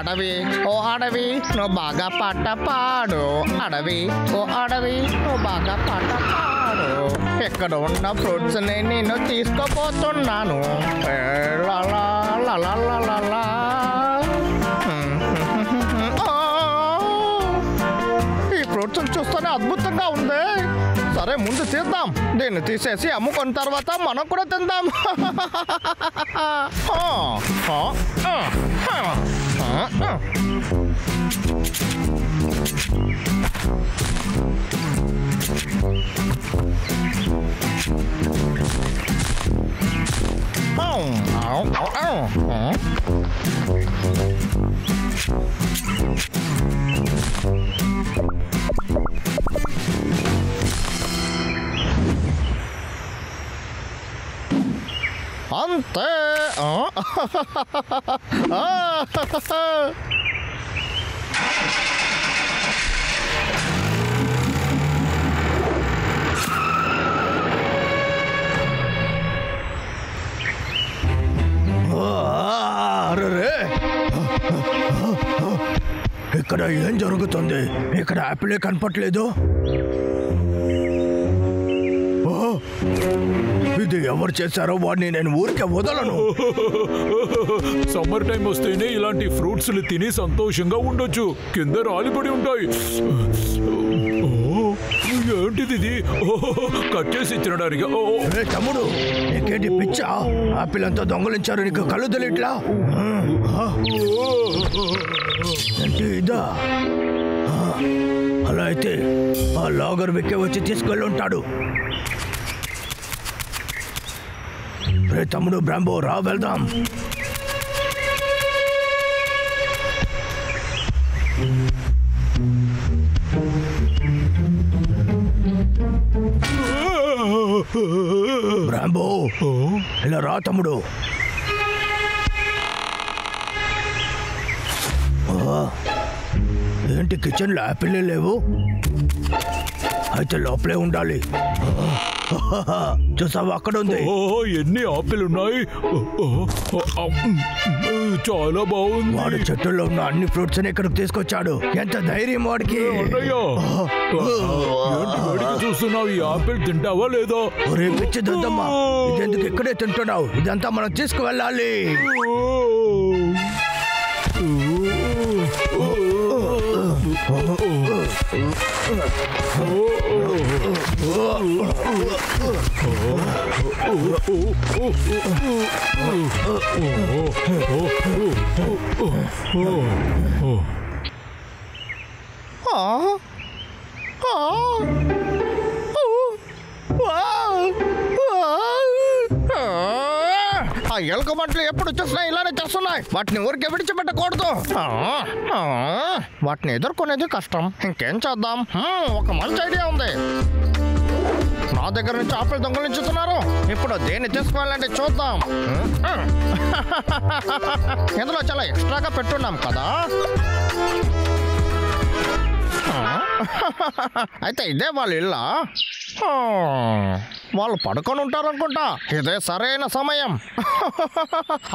అడవి ఓ అడవి నువ్వు బాగా పాట పాడు. అడవి ఓ అడవి నువ్వు బాగా పాట పాడు. ఎక్కడ ఉన్న ఫ్రూట్స్ ని నేను తీసుకోపోతున్నాను. ఈ ఫ్రూట్స్ చూస్తేనే అద్భుతంగా ఉంది. సరే ముందు తీద్దాం. దీన్ని తీసేసి అమ్ముకున్న తర్వాత మనం కూడా తిందాం. అంతే. ఇక్కడ ఏం జరుగుతుంది? ఇక్కడ యాపిలే కనపట్లేదు. ఇది ఎవరు చేశారో వాడిని నేను ఊరికే వదలను. సమ్మర్ టైం వస్తేనే ఇలాంటి ఫ్రూట్స్ తిని సంతోషంగా ఉండొచ్చు. కింద రాలిపడి ఉంటాయి. ఏంటిది ఇది? కట్ చేసి ఇచ్చినడానికి. తమ్ముడు నీకేంటి పిచ్చా? ఆపిల్ అంతా దొంగలించారు, నీకు కళ్ళు తెలియట్లా? ఏంటి ఇదా? అలా అయితే ఆ లాగర్ వెక్కి వచ్చి తీసుకెళ్ళి ఉంటాడు. రే తమ్ముడు బ్రాంబో, రా వెళ్దాం. బ్రాంబో ఇలా రా తమ్ముడు. ఏంటి కిచెన్లో యాపిల్లే లేవు? అయితే లోపలే ఉండాలి. చూసావా అక్కడ ఉంది. ఎన్ని ఆపిల్ ఉన్నాయి? చాలా బాగుంది. వాడు చెట్టుల్లో ఉన్న అన్ని ఫ్రూట్స్ ఇక్కడికి తీసుకొచ్చాడు. ఎంత ధైర్యం వాడికి! చూస్తున్నావు, ఈ ఆపిల్ తింటావా లేదా? ఒరే పిచ్చి దద్దమ్మా, ఇదెందుకు ఇక్కడే తింటున్నావు? ఇదంతా మనం తీసుకువెళ్ళాలి. ఆ ఎలుక మంటలు ఎప్పుడు చూసినా ఇలానే చేస్తున్నాయి. వాటిని ఊరికే విడిచిపెట్టకూడదు. వాటిని ఎదుర్కొనేది కష్టం. ఇంకేం చేద్దాం? ఒక మంచి ఐడియా ఉంది. నా దగ్గర నుంచి ఆపిల్ దొంగలించుతున్నారు. ఇప్పుడు దేన్ని తీసుకోవాలంటే చూద్దాం. ఇందులో చాలా ఎక్స్ట్రాగా పెట్టున్నాం కదా. అయితే ఇదే వాళ్ళ ఇల్లా? వాళ్ళు పడుకొని ఉంటారనుకుంటా. ఇదే సరైన సమయం.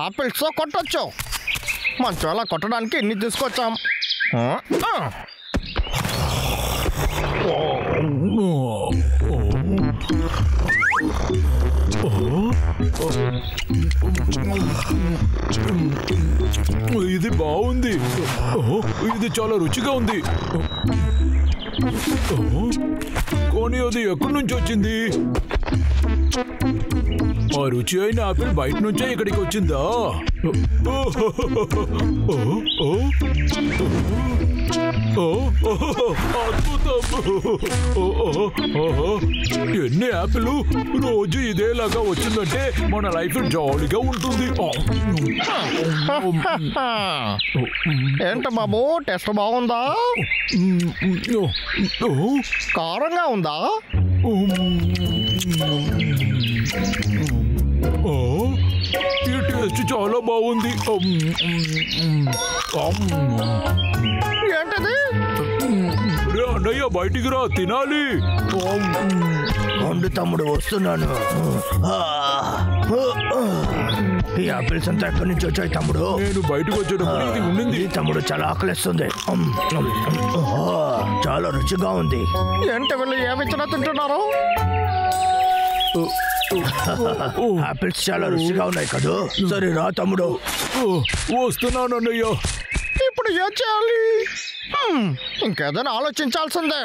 ఆపిల్స్ కొట్టచ్చు. మంచి అలా కొట్టడానికి ఇన్ని తీసుకొచ్చాం. ఇది బాగుంది. ఇది చాలా రుచిగా ఉంది. కానీ అది ఎక్కడి నుంచి వచ్చింది? ఆ రుచి అయిన ఆపిల్ బయట నుంచే ఇక్కడికి వచ్చిందా? ఎన్ని యాపిల్ రోజు ఇదేలాగా వచ్చిందంటే మన లైఫ్ జాలీగా ఉంటుంది. ఏంట బాబు, టెస్ట్ బాగుందా? కారంగా ఉందా? ఈ టేస్ట్ చాలా బాగుంది. ఏంటది? అన్నయ్య బయటికి రా, తినాలి. ఉండు తమ్ముడు వస్తున్నాను. ఈ ఆపిల్స్ అంతా ఎక్కడి నుంచి వచ్చాయి తమ్ముడు? నేను బయటకు వచ్చేటప్పుడు ఇది ఉండింది. ఈ తమ్ముడు చాలా ఆకలిస్తుంది. చాలా రుచిగా ఉంది. ఏంటి వీళ్ళు ఏమిచ్చినా తింటున్నారు? ఆపిల్స్ చాలా రుచిగా ఉన్నాయి కదా. సరే రా తమ్ముడు. వస్తున్నాను అన్నయ్య. ఇప్పుడు ఏం చేయాలి? ఇంకేదైనా ఆలోచించాల్సిందే.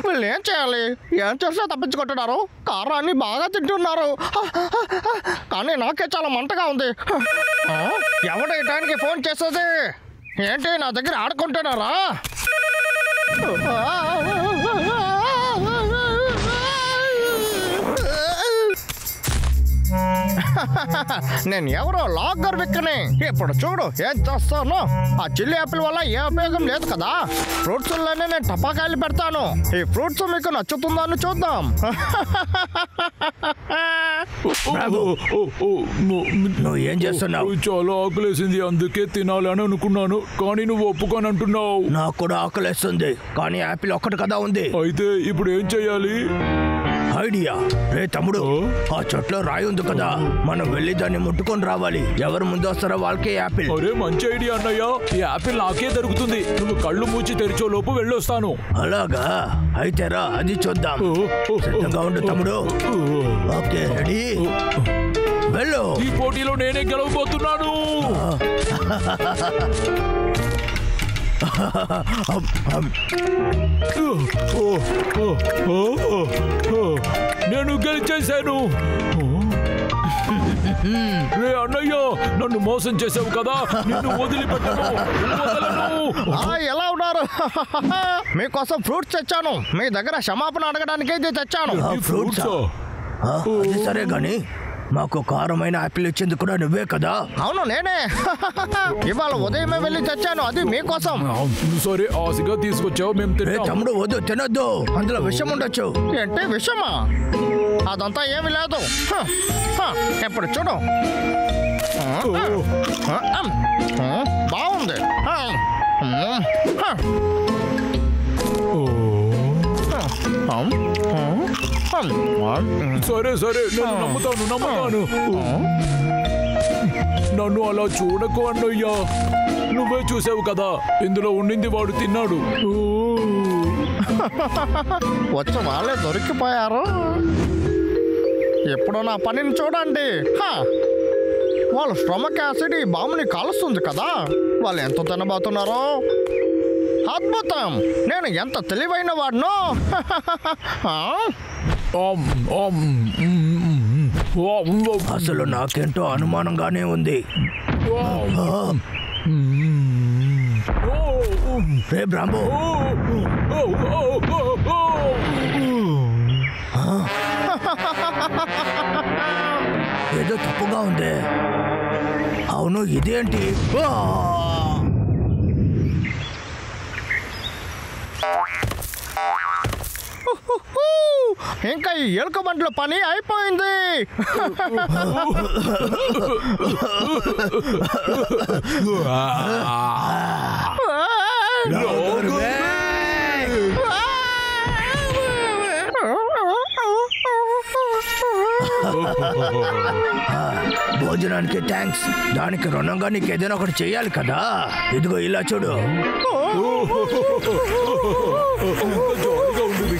వీళ్ళు ఏం చేయాలి? ఏం చేసినా తప్పించుకుంటున్నారు. కారాన్ని బాగా తింటున్నారు, కానీ నాకే చాలా మంటగా ఉంది. ఎవడు ఈ టైంకి ఫోన్ చేసేది? ఏంటి నా దగ్గర ఆడుకుంటున్నారా? నేను ఎవరో లాగర్ విక్కని. ఇప్పుడు చూడు ఏం చేస్తాను. ఆ చిల్లి యాపిల్ వల్ల ఏ ఉపయోగం లేదు కదా. ఫ్రూట్స్ లోనే నేను టపాకాయలు పెడతాను. ఈ ఫ్రూట్స్ మీకు నచ్చుతుందని చూద్దాం. నువ్వు ఏం చేస్తున్నావు? చాలా ఆకలేసింది, అందుకే తినాలని అనుకున్నాను, కానీ నువ్వు ఒప్పుకొని అంటున్నావు. నాకు కూడా ఆకలేస్తుంది, కానీ యాపిల్ ఒక్కటి కదా ఉంది. అయితే ఇప్పుడు ఏం చెయ్యాలి? ఐడియా. రే తమ్ముడు, ఆ చెట్లో రాయి ఉంది కదా, మనం వెళ్ళి దాన్ని ముట్టుకొని రావాలి. ఎవరు ముందు వస్తారో వాళ్ళకే యాపిల్. అరే మంచి ఐడియా అన్నయ్య. ఈ యాపిల్ నాకే దొరుకుతుంది. నువ్వు కళ్ళు మూచి తెరిచే లోపు వెళ్ళొస్తాను. అలాగా? అయితే రా, అది చూద్దాం. సిద్ధంగా ఉండు తమ్ముడు. ఓకే, రెడీ, వెళ్ళు. ఈ పోటీలో నేనే గెలవబోతున్నాను. నేను గెలిచేశాను. రే అన్నయ్య, నన్ను మోసం చేసావు కదా, నిన్ను వదిలిపెట్టను. ఎలా ఉన్నారు? మీకోసం ఫ్రూట్స్ తెచ్చాను. మీ దగ్గర క్షమాపణ అడగడానికి ఇది తెచ్చాను. ఫ్రూట్స్? అది సరే గాని మాకు కారమైన యాపిల్ ఇచ్చింది కూడా నువ్వే కదా? అవును నేనే. ఇవాళ ఉదయమే వెళ్ళి తెచ్చాను, అది మీకోసం. సరే, ఆశగా తీసుకొచ్చావు, మేము తింటాం. తమ్ముడు వద్దు, తినొద్దు, అందులో విషం ఉండొచ్చు. ఏంటి విషమా? అదంతా ఏమి లేదు. ఇప్పుడు చూడు, బాగుంది. సరే సరే, నేను నమ్ముతాను. నన్ను అలా చూడకు అన్నయ్యా, నువ్వే చూసావు కదా, ఇందులో ఉండింది వాడు తిన్నాడు. వచ్చి వాళ్ళే దొరికిపోయారు. ఎప్పుడో నా పనిని చూడండి. వాళ్ళు స్టమక్ యాసిడ్ ఈ బాంబుని కాలుస్తుంది కదా, వాళ్ళు ఎంత తినబోతున్నారో. అద్భుతం, నేను ఎంత తెలివైన వాడినో. అసలు నాకేంటో అనుమానంగానే ఉంది. రే బ్రాంబో, ఏదో తప్పుగా ఉంది. అవును, ఇదేంటి? ఇంకా ఈ ఎలుక బండ్ల పని అయిపోయింది. భోజనానికి థ్యాంక్స్. దానికి రుణంగా నీకు ఏదైనా ఒకటి చెయ్యాలి కదా. ఇదిగో ఇలా చూడు. జాలీగా ఉంది.